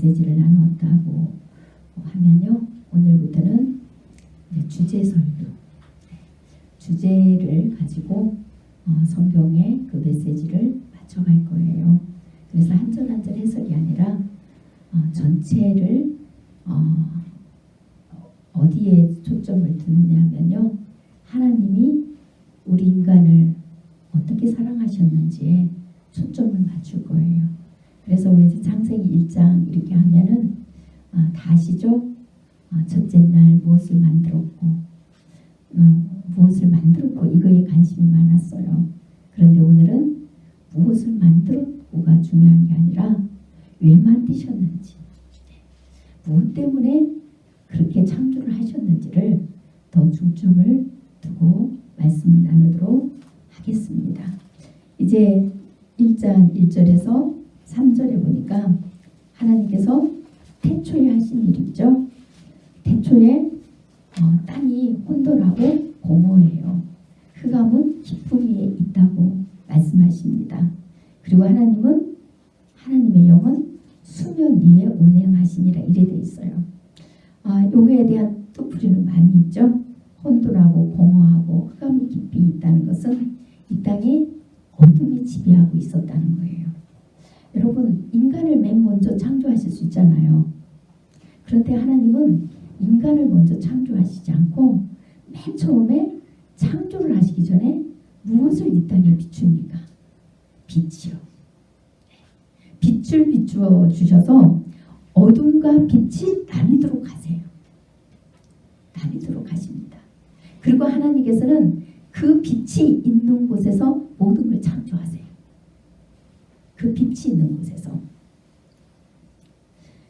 메시지를 나누었다고 하면요, 오늘부터는 주제 설교, 주제를 가지고 성경의 그 메시지를 맞춰갈 거예요. 그래서 한 절 한 절 해석이 아니라 전체를 어디에 초점을 두느냐 하면요, 하나님이 우리 인간을 어떻게 사랑하셨는지에 초점을 맞출 거예요. 그래서 우리 이제 창세기 1장 이렇게 하면은 다 아시죠? 첫째 날 무엇을 만들었고 무엇을 만들었고 이거에 관심이 많았어요. 그런데 오늘은 무엇을 만들었고가 중요한 게 아니라 왜 만드셨는지, 무엇 때문에 그렇게 창조를 하셨는지를 더 중점을 두고 말씀을 나누도록 하겠습니다. 이제 1장 1절에서 3절에 보니까 하나님께서 태초에 하신 일이죠. 태초에 땅이 혼돈하고 공허해요. 흑암은 깊음 위에 있다고 말씀하십니다. 그리고 하나님은, 하나님의 영은 수면 위에 운행하시니라 이래 돼 있어요. 요거에 대한 뜻풀이는 많이 있죠. 혼돈하고 공허하고 흑암이 깊이 있다는 것은 이 땅에 어둠이 지배하고 있었다는 거예요. 여러분, 인간을 맨 먼저 창조하실 수 있잖아요. 그런데 하나님은 인간을 먼저 창조하시지 않고 맨 처음에 창조를 하시기 전에 무엇을 이 땅에 비춥니까? 빛이요. 빛을 비추어 주셔서 어둠과 빛이 나뉘도록 하세요. 나뉘도록 하십니다. 그리고 하나님께서는 그 빛이 있는 곳에서 모든 걸 창조하세요. 그 빛이 있는 곳에서.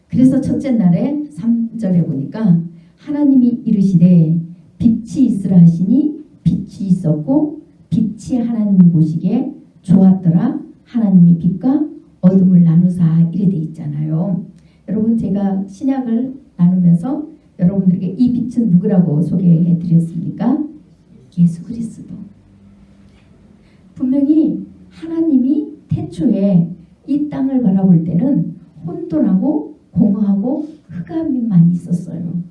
그래서 첫째 날에 3절에 보니까 하나님이 이르시되 빛이 있으라 하시니 빛이 있었고 빛이 하나님 보시기에 좋았더라. 하나님이 빛과 어둠을 나누사 이래 돼 있잖아요. 여러분, 제가 신약을 나누면서 여러분들에게 이 빛은 누구라고 소개해 드렸습니까? 예수 그리스도. 분명히 하나님이 태초에 이 땅을 바라볼 때는 혼돈하고 공허하고 흑암만 있었어요.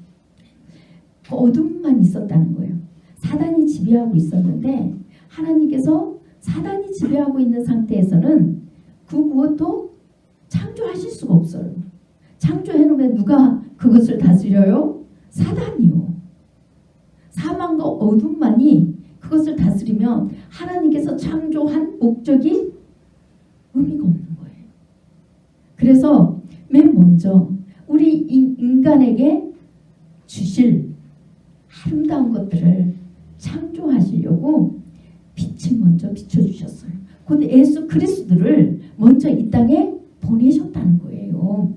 어둠만 있었다는 거예요. 사단이 지배하고 있었는데 하나님께서 사단이 지배하고 있는 상태에서는 그 무엇도 창조하실 수가 없어요. 창조해놓으면 누가 그것을 다스려요? 사단이요. 사망과 어둠만이 그것을 다스리면 하나님께서 창조한 목적이 의미가 없는 거예요. 그래서 맨 먼저 우리 인간에게 주실 아름다운 것들을 창조하시려고 빛을 먼저 비춰주셨어요. 곧 예수 그리스도를 먼저 이 땅에 보내셨다는 거예요.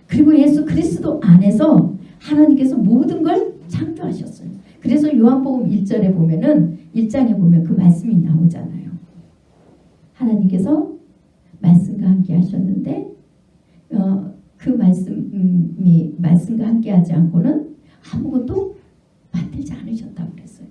그리고 예수 그리스도 안에서 하나님께서 모든 걸 창조하셨어요. 그래서 요한복음 1절에 보면은 1장에 보면 그 말씀이 나오잖아요. 하나님께서 말씀과 함께 하셨는데 그 말씀과 함께 하지 않고는 아무것도 만들지 않으셨다고 그랬어요.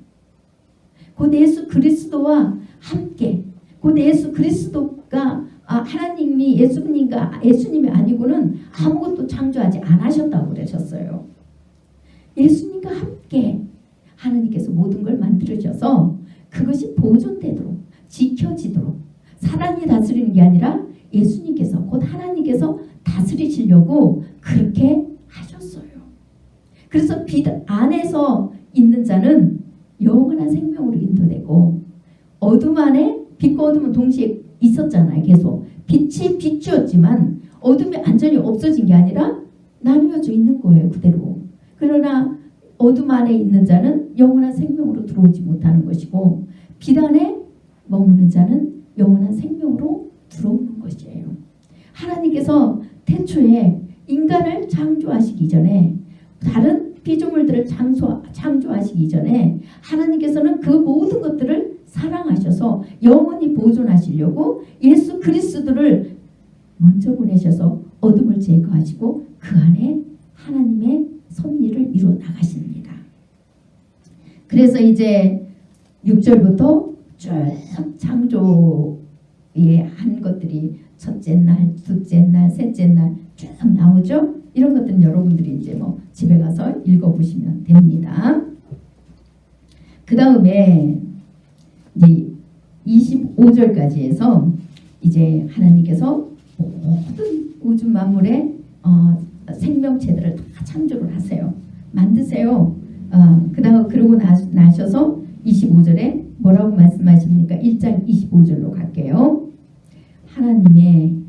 곧 예수 그리스도와 함께, 곧 예수 그리스도가 하나님이 예수님이 아니고는 아무것도 창조하지 않으셨다고 그러셨어요. 예수님과 함께 하나님께서 모든 걸 만들으셔서 그것이 보존되도록, 지켜지도록, 사단이 다스리는 게 아니라 예수님께서, 곧 하나님께서 다스리시려고 그렇게 하셨어요. 그래서 빛 안에서 있는 자는 영원한 생명으로 인도되고, 어둠 안에 빛과 어둠은 동시에 있었잖아요. 계속 빛이 비추었지만 어둠이 완전히 없어진 게 아니라 나누어져 있는 거예요. 그대로. 그러나 어둠 안에 있는 자는 영원한 생명으로 들어오지 못하는 것이고, 빛 안에 머무는 자는 영원한 생명으로 들어오는 것이에요. 하나님께서 태초에 인간을 창조하시기 전에, 다른 피조물들을 창조하시기 전에 하나님께서는 그 모든 것들을 사랑하셔서 영원히 보존하시려고 예수 그리스도를 먼저 보내셔서 어둠을 제거하시고 그 안에 하나님의 섭리를 이루어 나가십니다. 그래서 이제 6절부터 쭉 창조의 한 것들이 첫째 날, 둘째 날, 셋째 날 쭉 나오죠. 이런 것들은 여러분들이 이제 뭐 집에 가서 읽어보시면 됩니다. 그 다음에 이제 25절까지 해서 이제 하나님께서 모든 우주 만물의 생명체들을 다 창조를 하세요. 만드세요. 그러고 나셔서 25절에 뭐라고 말씀하십니까? 1장 25절로 갈게요. 하나님이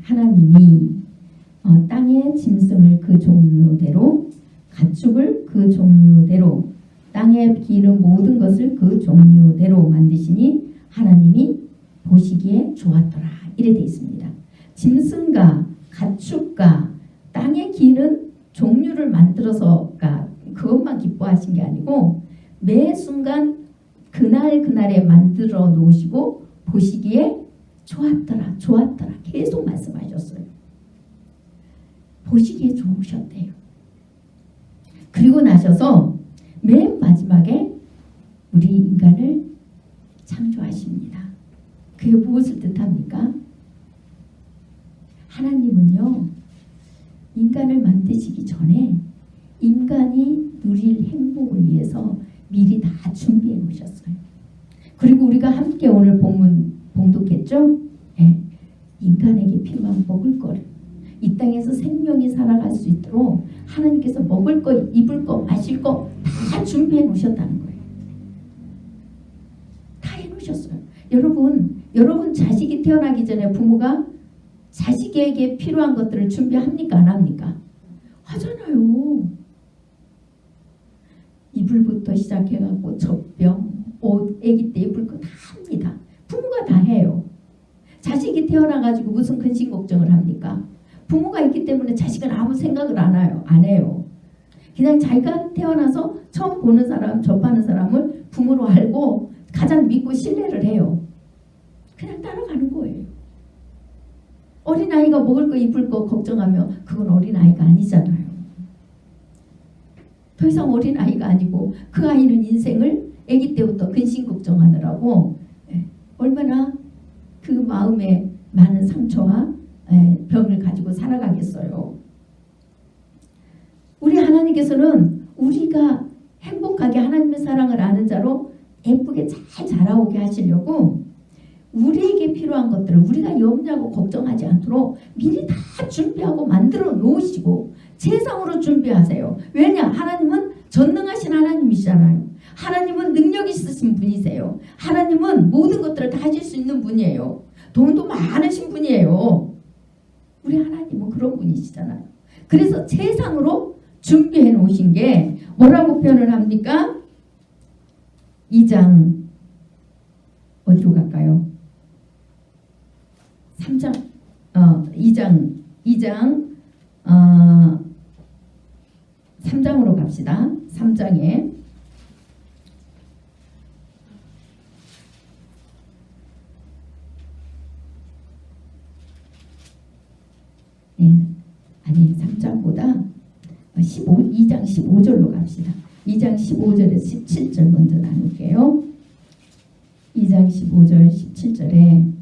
땅의 짐승을 그 종류대로, 가축을 그 종류대로, 땅에 기는 모든 것을 그 종류대로 만드시니 하나님이 보시기에 좋았더라. 이래 돼 있습니다. 짐승과 가축과 땅에 기는 종류를 만들어서가 그것만 기뻐하신 게 아니고 매 순간 그날에 만들어 놓으시고 보시기에 좋았더라 계속 말씀하셨어요. 보시기에 좋으셨대요. 그리고 나셔서 맨 마지막에 우리 인간을 창조하십니다. 그게 무엇을 뜻합니까? 하나님은요, 인간을 만드시기 전에 인간이 누릴 행복을 위해서 미리 다 준비해 놓으셨어요. 그리고 우리가 함께 오늘 본문 봉독했죠? 네. 인간에게 필요한 먹을 거를, 이 땅에서 생명이 살아갈 수 있도록 하나님께서 먹을 거, 입을 거, 마실 거 다 준비해 놓으셨다는 거예요. 다 해놓으셨어요. 여러분 자식이 태어나기 전에 부모가 자식에게 필요한 것들을 준비합니까? 안 합니까? 하잖아요. 이불부터 시작해갖고 젖병, 옷, 아기 때 입을 거 다 합니다. 부모가 다 해요. 자식이 태어나가지고 무슨 근심 걱정을 합니까? 부모가 있기 때문에 자식은 아무 생각을 안 해요. 그냥 자기가 태어나서 처음 보는 사람, 접하는 사람을 부모로 알고 가장 믿고 신뢰를 해요. 그냥 따라가는 거예요. 어린아이가 먹을 거 입을 거 걱정하면 그건 어린아이가 아니잖아요. 더 이상 어린아이가 아니고 그 아이는 인생을 아기 때부터 근심 걱정하느라고 얼마나 그 마음에 많은 상처와 병을 가지고 살아가겠어요. 우리 하나님께서는 우리가 행복하게 하나님의 사랑을 아는 자로 예쁘게 잘 자라오게 하시려고 우리에게 필요한 것들을 우리가 염려하고 걱정하지 않도록 미리 다 준비하고 만들어 놓으시고 세상으로 준비하세요. 왜냐? 하나님은 전능하신 하나님이시잖아요. 하나님은 능력 있으신 분이세요. 하나님은 모든 것들을 다 하실 수 있는 분이에요. 돈도 많으신 분이에요. 우리 하나님은 그런 분이시잖아요. 그래서 세상으로 준비해 놓으신 게 뭐라고 표현을 합니까? 2장 어디로 갈까요? 3장 2장 3장으로 갑시다. 3장에 아니 3장보다 2장 15절로 갑시다. 2장 15절에서 17절 먼저 나눌게요. 2장 15절 17절에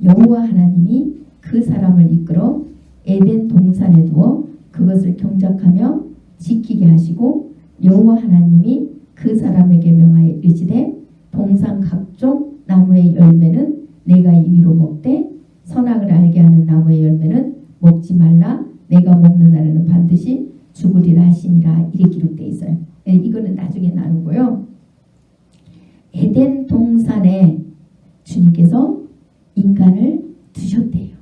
여호와 하나님이 그 사람을 이끌어 에덴 동산에 두어 그것을 경작하며 지키게 하시고 여호와 하나님이 그 사람에게 명하여 이르시되 동산 각종 나무의 열매는 내가 임의로 먹되 선악을 알게 하는 나무의 열매는 먹지 말라. 내가 먹는 날에는 반드시 죽으리라 하시니라. 이렇게 기록되어 있어요. 이거는 나중에 나누고요. 에덴 동산에 주님께서 인간을 두셨대요.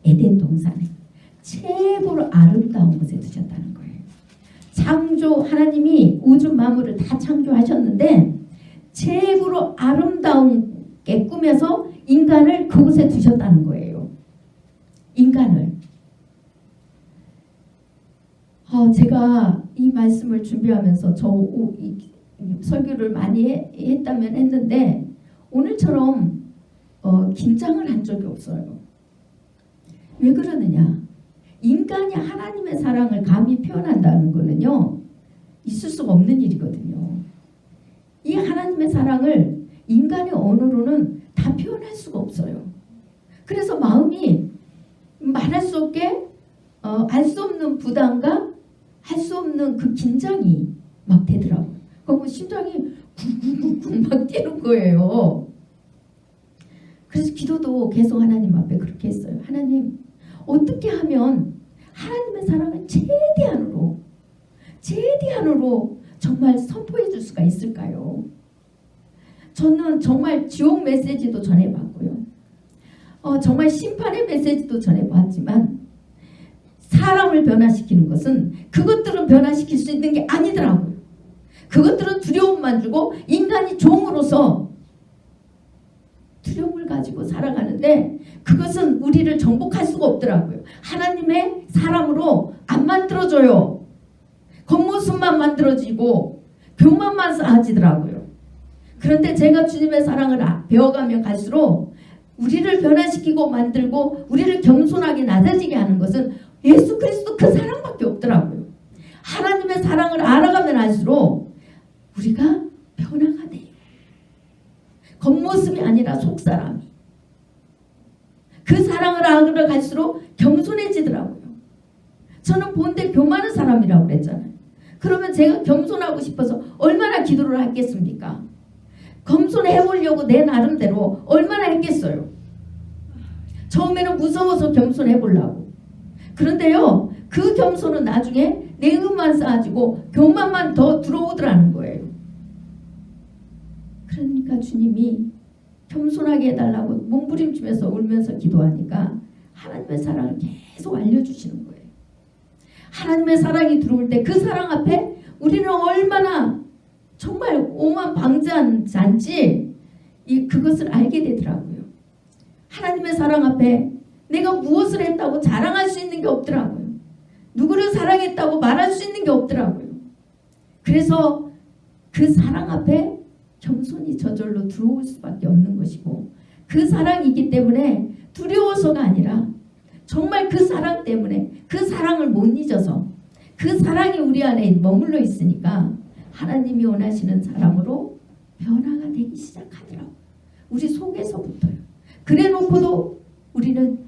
에덴 동산에 최고로 아름다운 곳에 두셨다는 거예요. 하나님이 우주 만물을 다 창조하셨는데 최고로 아름다운게 꾸며서 인간을 그곳에 두셨다는 거예요. 인간을. 제가 이 말씀을 준비하면서 설교를 많이 했다면 했는데 오늘처럼 긴장을 한 적이 없어요. 왜 그러느냐? 인간이 하나님의 사랑을 감히 표현한다는 거는요, 있을 수가 없는 일이거든요. 이 하나님의 사랑을 인간의 언어로는 다 표현할 수가 없어요. 그래서 마음이 말할 수 없게 알 수 없는 부담과 할 수 없는 그 긴장이 막 되더라고요. 그리고 심장이 쿵쿵쿵쿵 막 뛰는 거예요. 그래서 기도도 계속 하나님 앞에 그렇게 했어요. 하나님, 어떻게 하면 하나님의 사랑을 최대한으로 정말 선포해 줄 수가 있을까요? 저는 정말 지옥 메시지도 전해봤고요. 정말 심판의 메시지도 전해봤지만 사람을 변화시키는 것은 그것들은 변화시킬 수 있는 게 아니더라고요. 그것들은 두려움만 주고 인간이 종으로서 두려움을 가지고 살아가는데 그것은 우리를 정복할 수가 없더라고요. 하나님의 사람으로 안 만들어줘요. 겉모습만 만들어지고 교만만 쌓아지더라고요. 그런데 제가 주님의 사랑을 배워가며 갈수록 우리를 변화시키고 만들고 우리를 겸손하게 낮아지게 하는 것은 예수 그리스도 그 사랑밖에 없더라고요. 하나님의 사랑을 알아가면 알수록 우리가 변화가 돼요. 겉모습이 아니라 속사람이. 그 사랑을 알아갈수록 겸손해지더라고요. 저는 본데 교만한 사람이라고 그랬잖아요. 그러면 제가 겸손하고 싶어서 얼마나 기도를 했겠습니까? 겸손해보려고 내 나름대로 얼마나 했겠어요. 처음에는 무서워서 겸손해보려고. 그런데요, 그 겸손은 나중에 내음만 쌓아지고 교만만 더 들어오더라는 거예요. 그러니까 주님이 겸손하게 해달라고 몸부림치면서 울면서 기도하니까 하나님의 사랑을 계속 알려주시는 거예요. 하나님의 사랑이 들어올 때 그 사랑 앞에 우리는 얼마나 정말 오만방자한지 그것을 알게 되더라고요. 하나님의 사랑 앞에 내가 무엇을 했다고 자랑할 수 있는 게 없더라고요. 누구를 사랑했다고 말할 수 있는 게 없더라고요. 그래서 그 사랑 앞에 겸손히 저절로 들어올 수밖에 없는 것이고 그 사랑이기 때문에 두려워서가 아니라 정말 그 사랑 때문에 그 사랑을 못 잊어서 그 사랑이 우리 안에 머물러 있으니까 하나님이 원하시는 사람으로 변화가 되기 시작하더라고요. 우리 속에서부터요. 그래 놓고도 우리는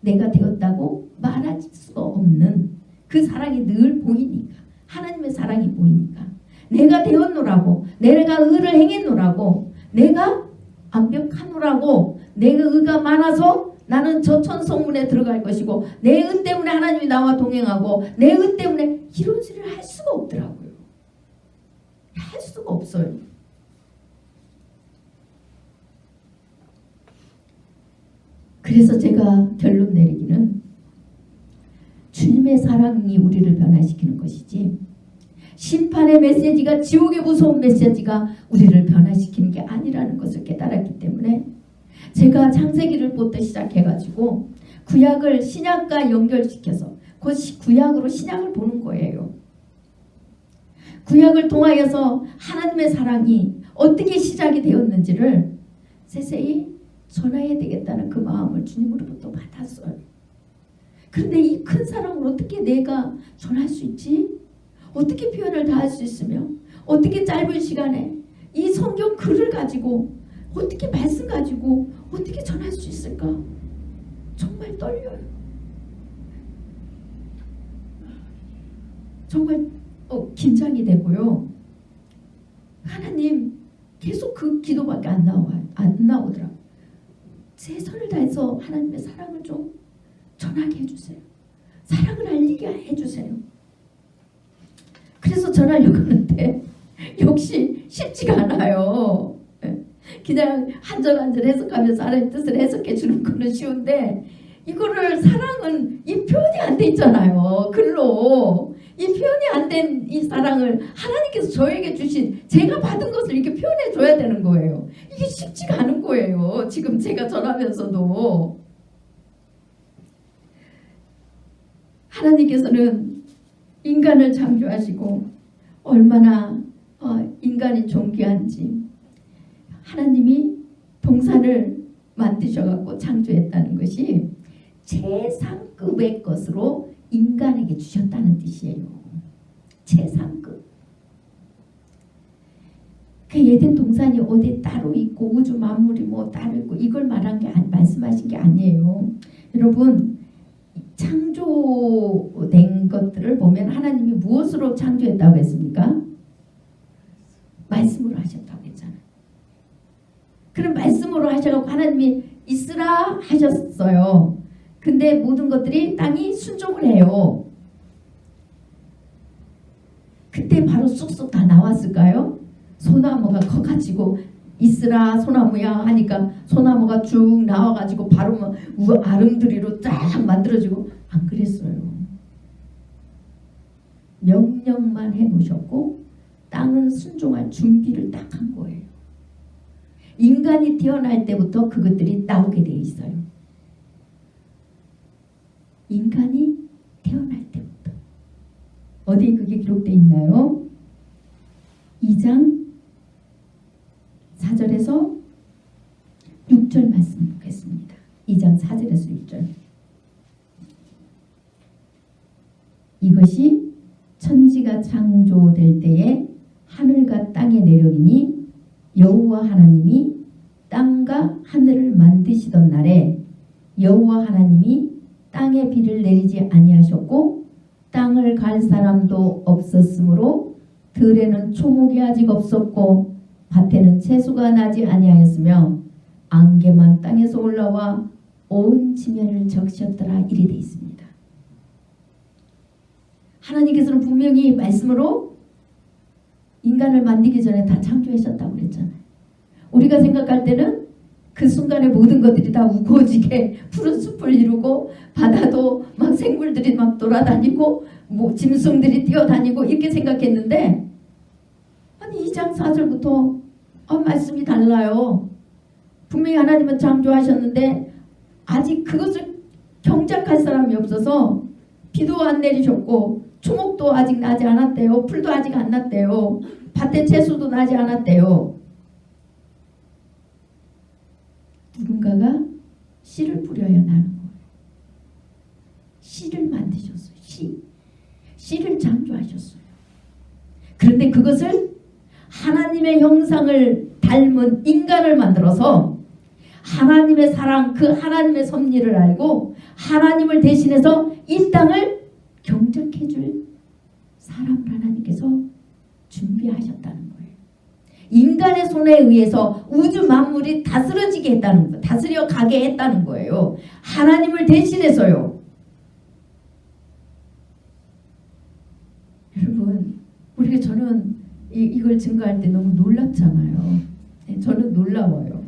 내가 되었다고 말할 수가 없는 그 사랑이 늘 보이니까 하나님의 사랑이 보이니까 내가 되었노라고 내가 의를 행했노라고 내가 완벽하노라고 내가 의가 많아서 나는 저 천성문에 들어갈 것이고 내 의 때문에 하나님이 나와 동행하고 내 의 때문에 이런 소리를 할 수가 없더라고요. 할 수가 없어요. 그래서 제가 결론 내리기는 주님의 사랑이 우리를 변화시키는 것이지 심판의 메시지가 지옥의 무서운 메시지가 우리를 변화시키는 게 아니라는 것을 깨달았기 때문에 제가 창세기를부터 시작해가지고 구약을 신약과 연결시켜서 그 구약으로 신약을 보는 거예요. 구약을 통하여서 하나님의 사랑이 어떻게 시작이 되었는지를 세세히 전해야 되겠다는 그 마음을 주님으로부터 받았어요. 그런데 이 큰 사랑을 어떻게 내가 전할 수 있지? 어떻게 표현을 다 할 수 있으며 어떻게 짧은 시간에 이 성경 글을 가지고 어떻게 말씀 가지고 어떻게 전할 수 있을까? 정말 떨려요. 정말 긴장이 되고요. 하나님 계속 그 기도밖에 안 나오더라고요. 최선을 다해서 하나님의 사랑을 좀 전하게 해주세요. 사랑을 알리게 해주세요. 그래서 전하려고 하는데 역시 쉽지가 않아요. 그냥 한 절 한 절 해석하면서 하나님 뜻을 해석해 주는 거는 쉬운데 이거를 사랑은 이 표현이 안 돼 있잖아요. 글로 이 표현이 안 된 이 사랑을 하나님께서 저에게 주신 제가 받은 것을 이렇게 표현해 줘야 되는 거예요. 이게 쉽지가 않은 거예요. 지금 제가 전하면서도 하나님께서는 인간을 창조하시고 얼마나 인간이 존귀한지 하나님이 동산을 만드셔갖고 창조했다는 것이 최상급의 것으로 인간에게 주셨다는 뜻이에요. 최상급. 그 에덴 동산이 어디 따로 있고 우주 만물이 뭐 따로 있고 이걸 말씀하신 게 아니에요. 여러분, 창조된 것들을 보면 하나님이 무엇으로 창조했다고 했습니까? 말씀으로 하셨다고 했잖아요. 그럼 말씀으로 하셔서 하나님이 있으라 하셨어요. 근데 모든 것들이 땅이 순종을 해요. 그때 바로 쑥쑥 다 나왔을까요? 소나무가 커가지고 있으라 소나무야 하니까 소나무가 쭉 나와가지고 바로 막 아름드리로 쫙 만들어지고 안 그랬어요. 명령만 해놓으셨고 땅은 순종할 준비를 딱 한 거예요. 인간이 태어날 때부터 그것들이 나오게 돼 있어요. 인간이 태어날 때부터. 어디에 그게 기록되어 있나요? 2장 4절에서 6절 말씀 보겠습니다. 2장 4절에서 6절. 이것이 천지가 창조될 때에 하늘과 땅의 내력이니 여호와 하나님이 땅과 하늘을 만드시던 날에 여호와 하나님이 땅에 비를 내리지 아니하셨고 땅을 갈 사람도 없었으므로 들에는 초목이 아직 없었고 밭에는 채소가 나지 아니하였으며 안개만 땅에서 올라와 온 지면을 적셨더라. 이리 되어 있습니다. 하나님께서는 분명히 말씀으로 인간을 만들기 전에 다 창조하셨다고 그랬잖아요. 우리가 생각할 때는 그 순간에 모든 것들이 다 우거지게 푸른 숲을 이루고 바다도 막 생물들이 막 돌아다니고 뭐 짐승들이 뛰어다니고 이렇게 생각했는데 아니 2장 4절부터 말씀이 달라요. 분명히 하나님은 창조하셨는데 아직 그것을 경작할 사람이 없어서 비도 안 내리셨고 초목도 아직 나지 않았대요. 풀도 아직 안 났대요. 밭에 채소도 나지 않았대요. 누군가가 씨를 뿌려야 나는 거예요. 씨를 만드셨어요. 씨를 창조하셨어요. 그런데 그것을 하나님의 형상을 닮은 인간을 만들어서 하나님의 사랑, 그 하나님의 섭리를 알고 하나님을 대신해서 이 땅을 경작해 줄 사람을 하나님께서 준비하셨다는 거예요. 인간의 손에 의해서 우주 만물이 다스려지게 했다는 거예요. 다스려 가게 했다는 거예요. 하나님을 대신해서요. 여러분, 저는 이걸 증거할 때 너무 놀랍잖아요. 네, 저는 놀라워요.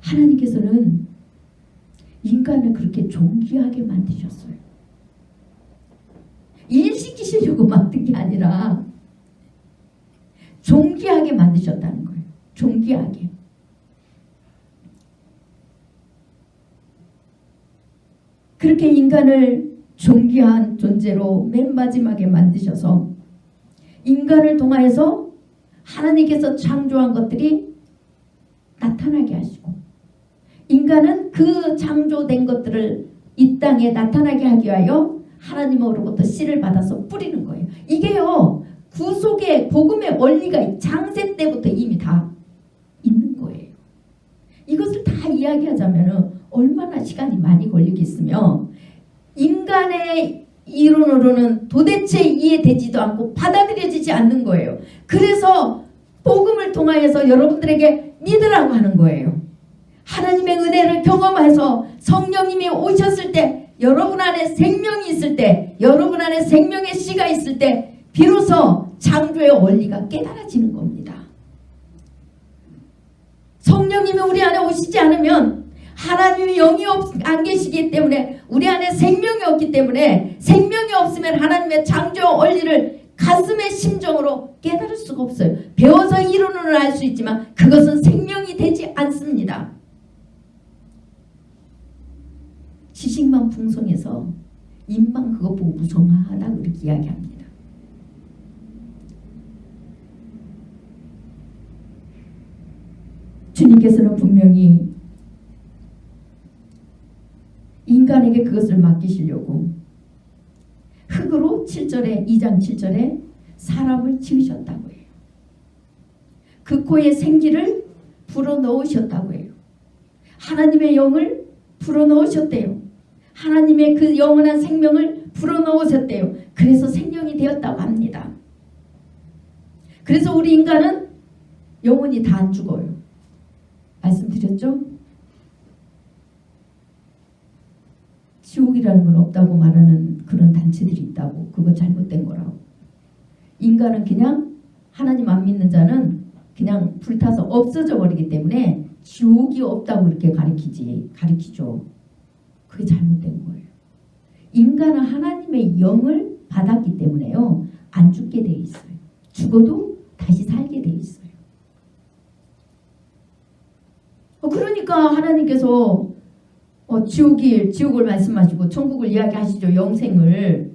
하나님께서는 인간을 그렇게 존귀하게 만드셨어요. 일시키시려고 만든 게 아니라 존귀하게 만드셨다는 거예요. 존귀하게. 그렇게 인간을 존귀한 존재로 맨 마지막에 만드셔서 인간을 통하여서 하나님께서 창조한 것들이 나타나게 하시고 인간은 그 창조된 것들을 이 땅에 나타나게 하기 위하여 하나님으로부터 씨를 받아서 뿌리는 거예요. 이게요, 구속의 복음의 원리가 창세 때부터 이미 다 있는 거예요. 이것을 다 이야기하자면 얼마나 시간이 많이 걸리겠으며 인간의 이론으로는 도대체 이해되지도 않고 받아들여지지 않는 거예요. 그래서 복음을 통하여서 여러분들에게 믿으라고 하는 거예요. 하나님의 은혜를 경험해서 성령님이 오셨을 때, 여러분 안에 생명이 있을 때, 여러분 안에 생명의 씨가 있을 때 비로소 창조의 원리가 깨달아지는 겁니다. 성령님이 우리 안에 오시지 않으면 하나님이 영이 안 계시기 때문에 우리 안에 생명이 없기 때문에 생명이 없으면 하나님의 창조 원리를 가슴의 심정으로 깨달을 수가 없어요. 배워서 이론으로 알 수 있지만 그것은 생명이 되지 않습니다. 지식만 풍성해서 입만 그거 보고 무성하다고 이렇게 이야기합니다. 주님께서는 분명히 인간에게 그것을 맡기시려고 흙으로 7절에 2장 7절에 사람을 지으셨다고 해요. 그 코에 생기를 불어넣으셨다고 해요. 하나님의 영을 불어넣으셨대요. 하나님의 그 영원한 생명을 불어넣으셨대요. 그래서 생명이 되었다고 합니다. 그래서 우리 인간은 영원히 다 안 죽어요. 말씀드렸죠? 지옥이라는 건 없다고 말하는 그런 단체들이 있다고. 그거 잘못된 거라고. 인간은 그냥 하나님 안 믿는 자는 그냥 불타서 없어져 버리기 때문에 지옥이 없다고 이렇게 가르치죠. 그게 잘못된 거예요. 인간은 하나님의 영을 받았기 때문에요. 안 죽게 돼 있어요. 죽어도 다시 살게 돼 있어요. 그러니까 하나님께서 지옥을 말씀하시고 천국을 이야기하시죠. 영생을.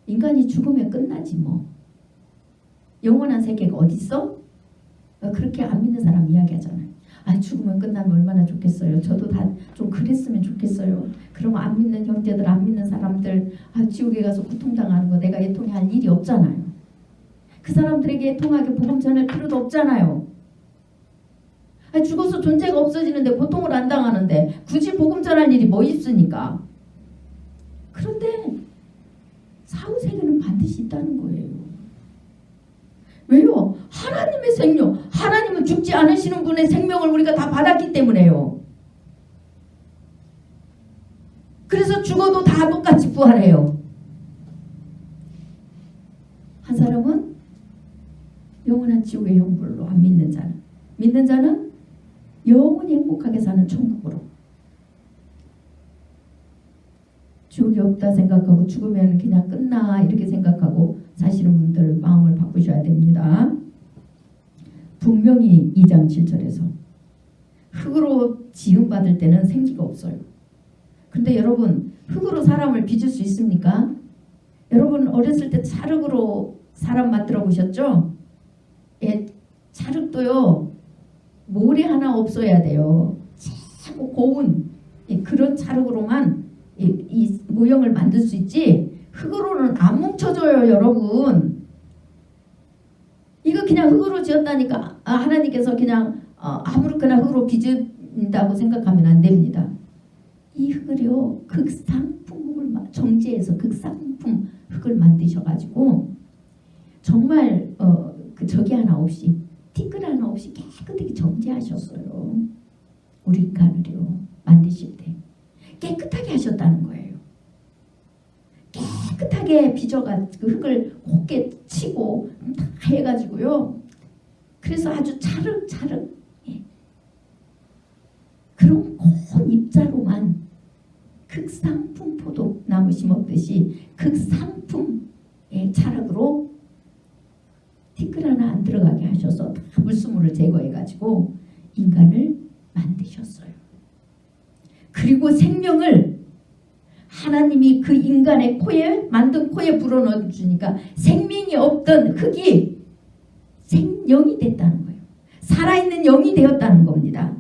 인간이 죽으면 끝나지 뭐. 영원한 세계가 어디 있어? 그렇게 안 믿는 사람 이야기하잖아요. 죽으면 끝나면 얼마나 좋겠어요. 저도 다 좀 그랬으면 좋겠어요. 그러면 안 믿는 형제들, 안 믿는 사람들 지옥에 가서 고통당하는 거 내가 애통할 일이 없잖아요. 그 사람들에게 애통하게 복음 전할 필요도 없잖아요. 죽어서 존재가 없어지는데 고통을 안 당하는데 굳이 복음 전할 일이 뭐 있습니까? 그런데 사후세계는 반드시 있다는 거예요. 왜요? 하나님의 생명, 하나님은 죽지 않으시는 분의 생명을 우리가 다 받았기 때문에요. 그래서 죽어도 다 똑같이 부활해요. 한 사람은 영원한 지옥의 형벌로 안 믿는 자는, 믿는 자는 영원히 행복하게 사는 천국으로. 지옥이 없다 생각하고 죽으면 그냥 끝나 이렇게 생각하고 사시는 분들 마음을 바꾸셔야 됩니다. 분명히 2장 7절에서 흙으로 지음받을 때는 생기가 없어요. 근데 여러분 흙으로 사람을 빚을 수 있습니까? 여러분 어렸을 때 찰흙으로 사람 만들어 보셨죠? 예, 찰흙도요 모래 하나 없어야 돼요. 최고 고운 그런 찰흙으로만 이 모형을 만들 수 있지 흙으로는 안 뭉쳐져요. 여러분 이거 그냥 흙으로 지었다니까 하나님께서 그냥 아무렇게나 흙으로 빚은다고 생각하면 안 됩니다. 이 흙을요 극상품 흙을 정제해서 극상품 흙을 만드셔가지고 정말 그 저기 하나 없이 티끌 하나 없이 깨끗하게 정제하셨어요. 우리 인간을요 만드실 때 깨끗하게 하셨다는 거예요. 깨끗하게 빚어가 그 흙을 곱게 치고 다 해가지고요. 그래서 아주 차륵차륵 그런 고운 입자로만 극상품 포도나무 심었듯이 극상품의 찰흙으로 티끌 하나 안 들어가게 하셔서 다 물수물을 제거해가지고 인간을 만드셨어요. 그리고 생명을 하나님이 그 인간의 코에 만든 코에 불어넣어 주니까 생명이 없던 흙이 생명이 됐다는 거예요. 살아있는 영이 되었다는 겁니다.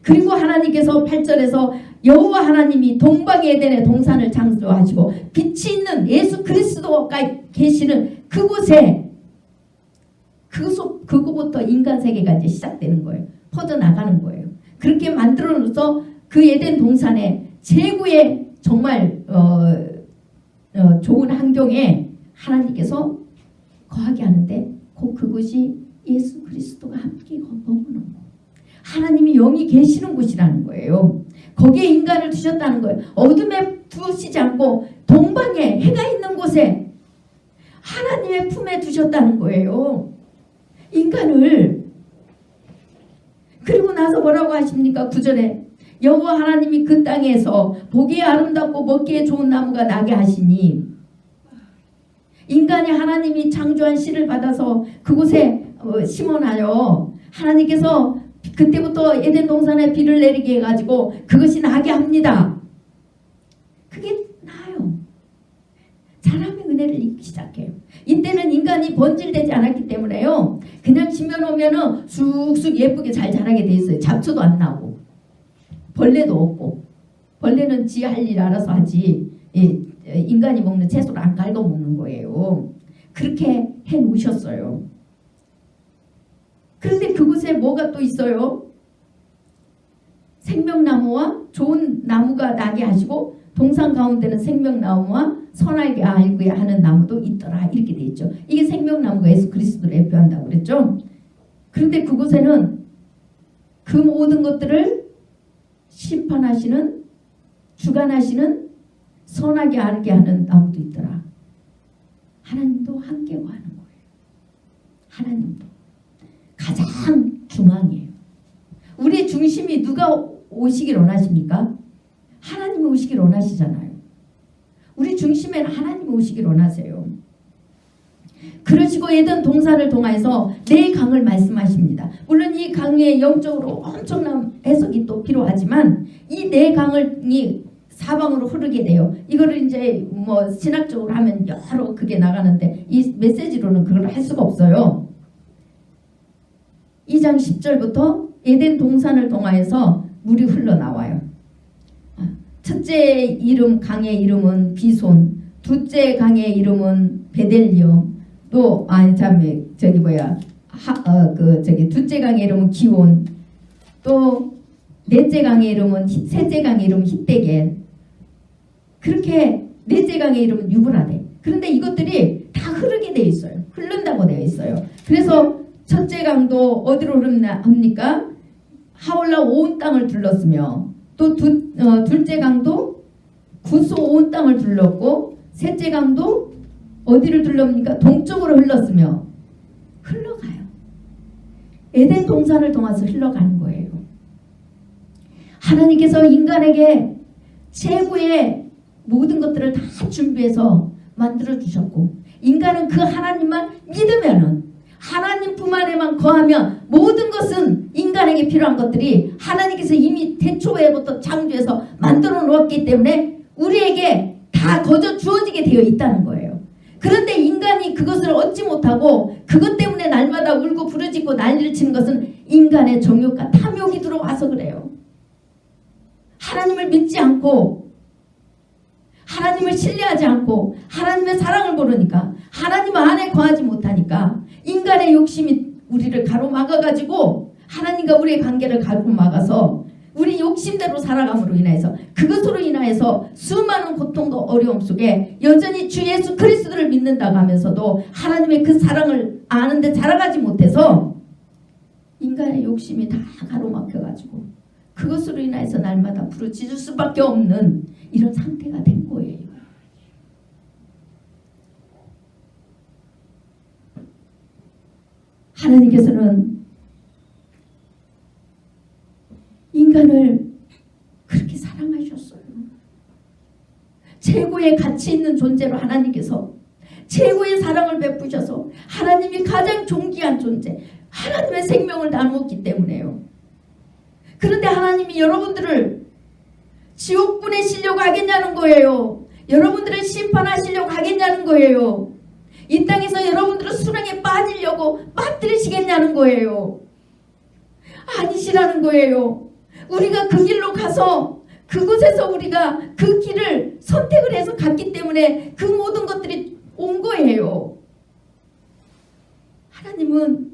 그리고 하나님께서 8절에서 여호와 하나님이 동방의 에덴의 동산을 창조하시고 빛이 있는 예수 그리스도가 계시는 그곳에 그곳부터 인간 세계가 이제 시작되는 거예요. 퍼져나가는 거예요. 그렇게 만들어놓아서 그 에덴 동산에 최고의 정말 좋은 환경에 하나님께서 거하게 하는데 그곳이 예수 그리스도가 함께 머무는 곳. 하나님이 영이 계시는 곳이라는 거예요. 거기에 인간을 두셨다는 거예요. 어둠에 두시지 않고 동방에 해가 있는 곳에 하나님의 품에 두셨다는 거예요. 인간을. 그리고 나서 뭐라고 하십니까? 9절에 여호와 하나님이 그 땅에서 보기에 아름답고 먹기에 좋은 나무가 나게 하시니 인간이 하나님이 창조한 씨를 받아서 그곳에 심어놔요. 하나님께서 그때부터 에덴 동산에 비를 내리게 해가지고 그것이 나게 합니다. 그게 나요. 사람의 은혜를 입기 시작해요. 이때는 인간이 번질되지 않았기 때문에요. 그냥 심겨놓으면 쑥쑥 예쁘게 잘 자라게 돼 있어요. 잡초도 안 나고 벌레도 없고 벌레는 지 할 일 알아서 하지 인간이 먹는 채소를 안 갈고 먹는 거예요. 그렇게 해 놓으셨어요. 그런데 그곳에 뭐가 또 있어요? 생명나무와 좋은 나무가 나게 하시고 동산 가운데는 생명나무와 선알게 알게 하는 나무도 있더라. 이렇게 돼 있죠. 이게 생명나무가 예수 그리스도를 대표한다고 그랬죠. 그런데 그곳에는 그 모든 것들을 심판하시는, 주관하시는, 선하게 알게 하는 나무도 있더라. 하나님도 함께 거하는 거예요. 하나님도 가장 중앙이에요. 우리의 중심이 누가 오시길 원하십니까? 하나님이 오시길 원하시잖아요. 우리 중심에는 하나님이 오시길 원하세요. 그러시고 에덴 동산을 통해서 네 강을 말씀하십니다. 물론 이 강에 영적으로 엄청난 해석이 또 필요하지만 이 네 강이 사방으로 흐르게 돼요. 이거를 이제 뭐 신학적으로 하면 여러 그게 나가는데 이 메시지로는 그걸 할 수가 없어요. 2장 10절부터 에덴 동산을 통하여서 물이 흘러나와요. 첫째 이름 강의 이름은 비손, 둘째 강의 이름은 베델리엄, 또 둘째 강의 이름은 기온, 또 넷째 강의 이름은 셋째 강의 이름은 히데겔. 그렇게 넷째 강의 이름은 유브라데. 그런데 이것들이 다 흐르게 되어 있어요. 흐른다고 되어 있어요. 그래서 첫째 강도 어디로 흐릅니까? 하올라 온 땅을 둘렀으며, 또 둘째 강도 구소 온 땅을 둘렀고, 셋째 강도 어디를 둘럽니까? 동쪽으로 흘렀으며 흘러가요. 에덴 동산을 통해서 흘러가는 거예요. 하나님께서 인간에게 최고의 모든 것들을 다 준비해서 만들어 주셨고, 인간은 그 하나님만 믿으면은, 하나님 품 안에만 거하면 모든 것은 인간에게 필요한 것들이 하나님께서 이미 태초에부터 창조해서 만들어 놓았기 때문에 우리에게 다 거저 주어지게 되어 있다는 거예요. 그런데 인간이 그것을 얻지 못하고 그것 때문에 날마다 울고 부르짖고 난리를 치는 것은 인간의 정욕과 탐욕이 들어와서 그래요. 하나님을 믿지 않고, 하나님을 신뢰하지 않고, 하나님의 사랑을 모르니까, 하나님 안에 거하지 못하니까 인간의 욕심이 우리를 가로막아가지고 하나님과 우리의 관계를 가로막아서 우리 욕심대로 살아감으로 인해서, 그것으로 인하여서 수많은 고통과 어려움 속에 여전히 주 예수 그리스도를 믿는다고 하면서도 하나님의 그 사랑을 아는데 자라가지 못해서 인간의 욕심이 다 가로막혀가지고 그것으로 인해서 날마다 부르짖을 수밖에 없는 이런 상태가 된 거예요. 하나님께서는 인간을 그렇게 사랑하셨어요. 최고의 가치 있는 존재로 하나님께서 최고의 사랑을 베푸셔서 하나님이 가장 존귀한 존재, 하나님의 생명을 나누었기 때문에요. 그런데 하나님이 여러분들을 지옥 보내시려고 하겠냐는 거예요. 여러분들을 심판하시려고 하겠냐는 거예요. 이 땅에서 여러분들을 수렁에 빠지려고 빠뜨리시겠냐는 거예요. 아니시라는 거예요. 우리가 그 길로 가서 그곳에서 우리가 그 길을 선택을 해서 갔기 때문에 그 모든 것들이 온 거예요. 하나님은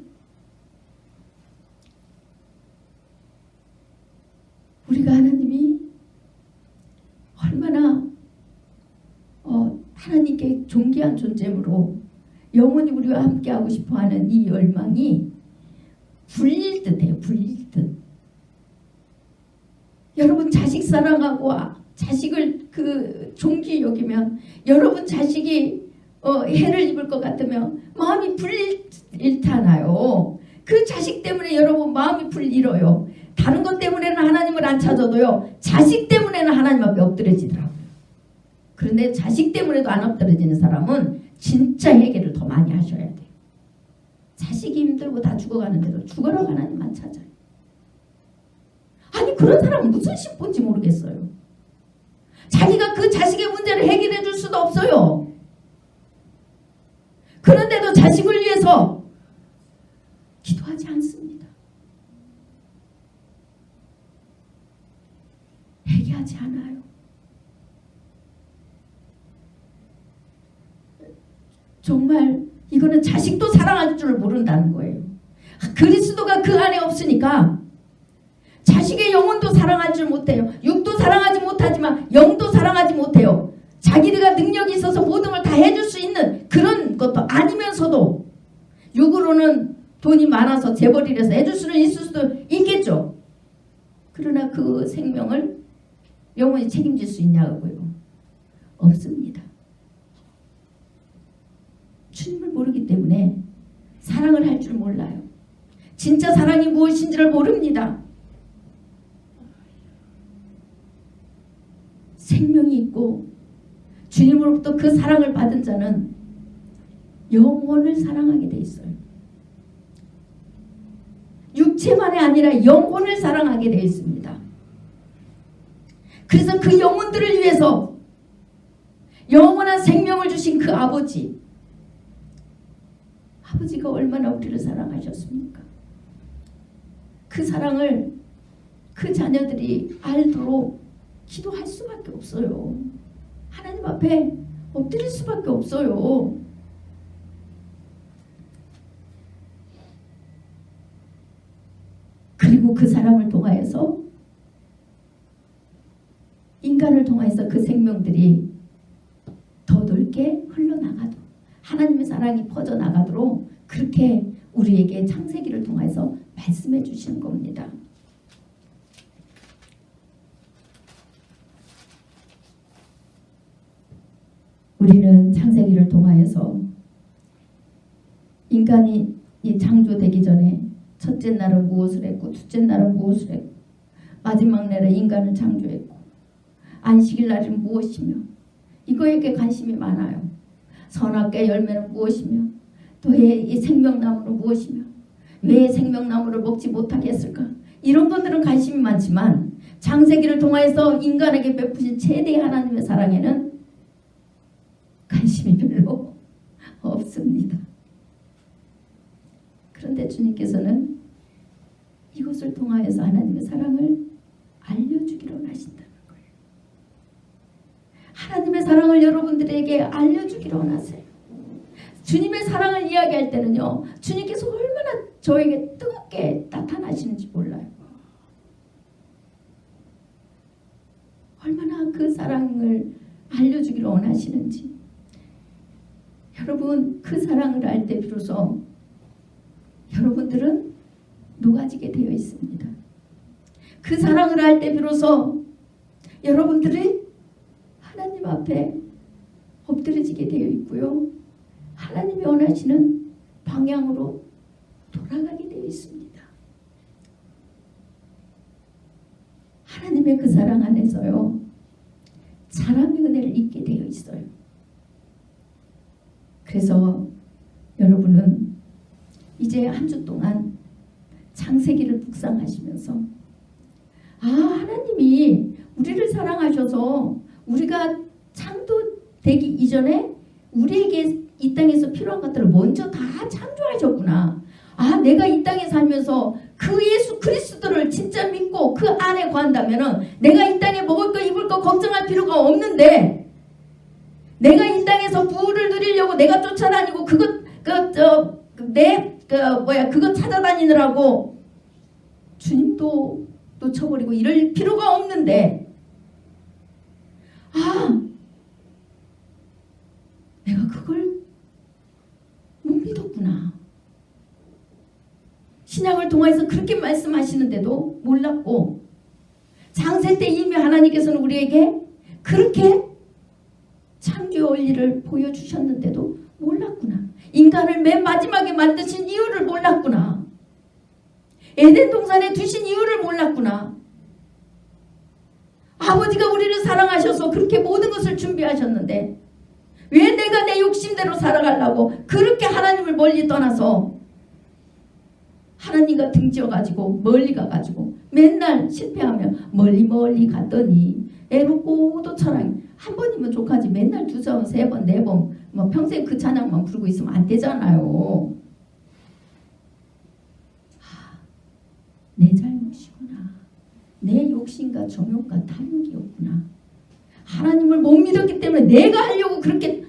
우리가 하나님이 얼마나 하나님께 존귀한 존재므로 영원히 우리와 함께하고 싶어하는 이 열망이 불릴 듯해요. 불릴 듯. 여러분 자식 사랑하고 자식을 그 존귀 여기면, 여러분 자식이 해를 입을 것 같으면 마음이 불릴 듯하나요? 그 자식 때문에 여러분 마음이 불일어요. 다른 것 때문에는 하나님을 안 찾아도요, 자식 때문에는 하나님 앞에 엎드려지더라고요. 그런데 자식 때문에도 안 엎드려지는 사람은 진짜 회개를 더 많이 하셔야 돼요. 자식이 힘들고 다 죽어가는데도 죽어라고 하나님만 찾아요. 아니 그런 사람은 무슨 심보인지 모르겠어요. 자기가 그 자식의 문제를 해결해 줄 수도 없어요. 그런데도 자식을 위해서 기도하지 않습니다. 회개하지 않아요. 정말 이거는 자식도 사랑할 줄 모른다는 거예요. 그리스도가 그 안에 없으니까 자식의 영혼도 사랑할 줄 못해요. 육도 사랑하지 못하지만 영도 사랑하지 못해요. 자기들가 능력이 있어서 모든 걸 다 해줄 수 있는 그런 것도 아니면서도 육으로는 돈이 많아서 재벌이라서 해줄 수는 있을 수도 있겠죠. 그러나 그 생명을 영원히 책임질 수 있냐고요? 없습니다. 주님을 모르기 때문에 사랑을 할 줄 몰라요. 진짜 사랑이 무엇인지를 모릅니다. 생명이 있고 주님으로부터 그 사랑을 받은 자는 영혼을 사랑하게 돼 있어요. 육체만이 아니라 영혼을 사랑하게 되어 있습니다. 그래서 그 영혼들을 위해서 영원한 생명을 주신 그 아버지가 얼마나 우리를 사랑하셨습니까? 그 사랑을 그 자녀들이 알도록 기도할 수밖에 없어요. 하나님 앞에 엎드릴 수밖에 없어요. 그리고 그 사랑을 통하여서 인간을 통해서 그 생명들이 더 넓게 흘러나가도록 하나님의 사랑이 퍼져나가도록 그렇게 우리에게 창세기를 통해서 말씀해 주시는 겁니다. 우리는 창세기를 통하여서 인간이 창조되기 전에 첫째 날은 무엇을 했고 둘째 날은 무엇을 했고 마지막 날에 인간을 창조했고 안식일 날은 무엇이며 이거에게 관심이 많아요. 선악과의 열매는 무엇이며 또 이 생명나무는 무엇이며 왜 생명나무를 먹지 못하게 했을까? 이런 것들은 관심이 많지만 창세기를 통해서 인간에게 베푸신 최대의 하나님의 사랑에는 관심이 별로 없습니다. 그런데 주님께서는 이것을 통하여서 하나님의 사랑을 알려주기로 하신다는 거예요. 하나님의 사랑을 여러분들에게 알려주기로 원하세요. 주님의 사랑을 이야기할 때는요, 주님께서 얼마나 저에게 뜨겁게 나타나시는지 몰라요. 얼마나 그 사랑을 알려주기를 원하시는지. 여러분, 그 사랑을 알 때 비로소 여러분들은 녹아지게 되어 있습니다. 그 사랑을 알 때 비로소 여러분들이 하나님 앞에 엎드려지게 되어 있고요. 하나님이 원하시는 방향으로 돌아가게 되어 있습니다. 하나님의 그 사랑 안에서요, 사랑의 은혜를 잊게 되어 있어요. 그래서 여러분은 이제 한 주 동안 창세기를 묵상하시면서 하나님이 우리를 사랑하셔서 우리가 창조되기 이전에 우리에게 이 땅에서 필요한 것들을 먼저 다 창조하셨구나. 내가 이 땅에 살면서 그 예수 그리스도를 진짜 믿고 그 안에 거한다면은 내가 이 땅에 먹을 거 입을 거 걱정할 필요가 없는데, 내가 이 땅에서 부를 누리려고 내가 쫓아다니고 그것 찾아다니느라고 주님도 놓쳐버리고 이럴 필요가 없는데, 내가 그걸 못 믿었구나. 신약을 통해서 그렇게 말씀하시는데도 몰랐고, 창세 때 이미 하나님께서는 우리에게 그렇게 창조 원리를 보여주셨는데도 몰랐구나. 인간을 맨 마지막에 만드신 이유를 몰랐구나. 에덴 동산에 두신 이유를 몰랐구나. 아버지가 우리를 사랑하셔서 그렇게 모든 것을 준비하셨는데 왜 내가 내 욕심대로 살아가려고 그렇게 하나님을 멀리 떠나서 하나님과 등지어가지고 멀리 가가지고 맨날 실패하며 멀리 갔더니 애롭고도 찬양 한 번이면 족하지 맨날 2번, 3번, 4번 뭐 평생 그 찬양만 부르고 있으면 안 되잖아요. 내 잘못이구나. 내 욕심과 정욕과 탐욕이었구나. 하나님을 못 믿었기 때문에 내가 하려고 그렇게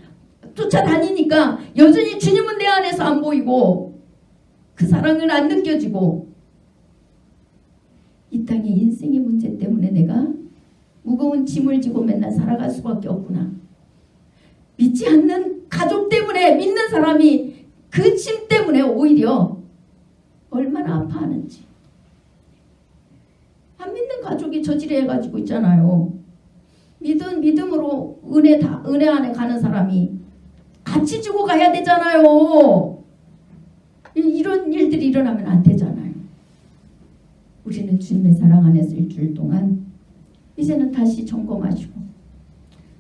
쫓아다니니까 여전히 주님은 내 안에서 안 보이고 그 사랑은 안 느껴지고 이 땅의 인생의 문제 때문에 내가 무거운 짐을 지고 맨날 살아갈 수밖에 없구나. 믿지 않는 가족 때문에 믿는 사람이 그 짐 때문에 오히려 얼마나 아파하는지. 안 믿는 가족이 저지해가지고 있잖아요. 믿음으로 은혜 안에 가는 사람이 같이 주고 가야 되잖아요. 이런 일들이 일어나면 안 되잖아요. 우리는 주님의 사랑 안에서 일주일 동안 이제는 다시 점검하시고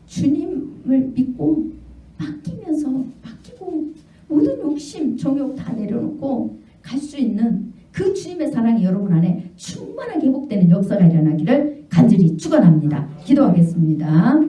주님을 믿고 맡기고 모든 욕심, 정욕 다 내려놓고 갈 수 있는 그 주님의 사랑이 여러분 안에 충만하게 회복되는 역사가 일어나기를 간절히 축원합니다. 기도하겠습니다.